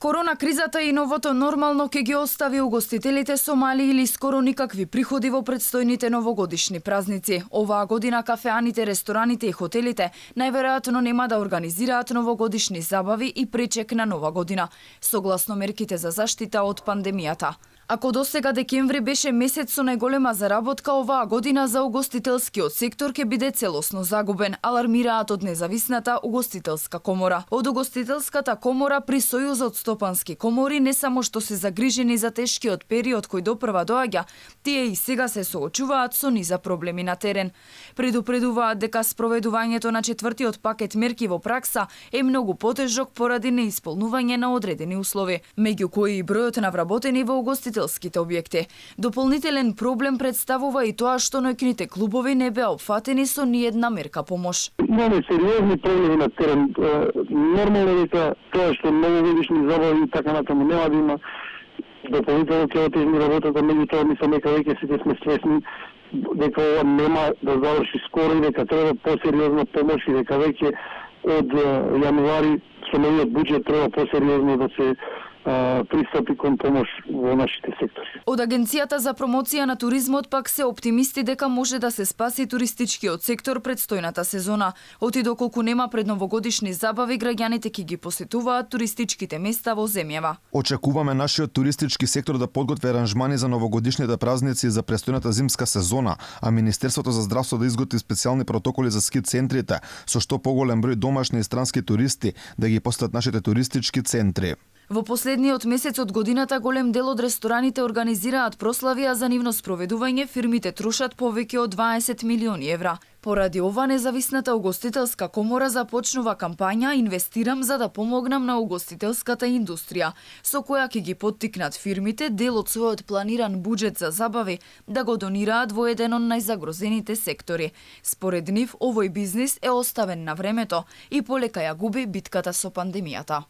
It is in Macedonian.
Корона кризата и новото нормално ќе ги остави угостителите со мали или скоро никакви приходи во предстојните новогодишни празници. Оваа година кафеаните, рестораните и хотелите најверојатно нема да организираат новогодишни забави и пречек на нова година, согласно мерките за заштита од пандемијата. Ако досега декември беше месец со најголема заработка, оваа година за угостителскиот сектор ќе биде целосно загубен, алармираат од независната угостителска комора. Од угостителската комора при Сојузот стопански комори не само што се загрижени за тешкиот период кој допрва доаѓа, тие и сега се соочуваат со низа проблеми на терен. Предупредуваат дека спроведувањето на четвртиот пакет мерки во пракса е многу потежок поради неисполнување на одредени услови, меѓу кои и бројот на вработени во угостителските објекти. Дополнителен проблем представува и тоа што ноќните клубови не беа опфатени со ниедна мерка помош. Имаме сериозни проблеми на терен. Нормално е дека тоа што новогодишни забави и така натаму нема да има, дополнително ќе отежни работата, меѓутоа мислам дека веќе сите сме свесни дека ова нема да заврши скоро и дека треба посериозна помош и дека веќе од јануари со новиот буџет треба посериозно да се пристапи кон помош во нашите сектори. Од Агенцијата за промоција на туризмот пак се оптимисти дека може да се спаси туристичкиот сектор предстојната сезона. Оти доколку нема предновогодишни забави, граѓаните ќе ги посетуваат туристичките места во земјава. Очекуваме нашиот туристички сектор да подготви аранжмани за новогодишните празници за престојната зимска сезона, а Министерството за здравство да изготви специјални протоколи за ски центрите, со што поголем број домашни и странски туристи да ги посетат нашите туристички центри. Во последниот месец од годината голем дел од рестораните организираат прослави, а за нивно спроведување фирмите трошат повеќе од 20 милиони евра. Поради ова, независната угостителска комора започнува кампања "Инвестирам за да помогнам на угостителската индустрија", со која ќе ги поттикнат фирмите дел од својот планиран буџет за забави да го донираат во еден од најзагрозените сектори. Според нив, овој бизнис е оставен на времето и полека ја губи битката со пандемијата.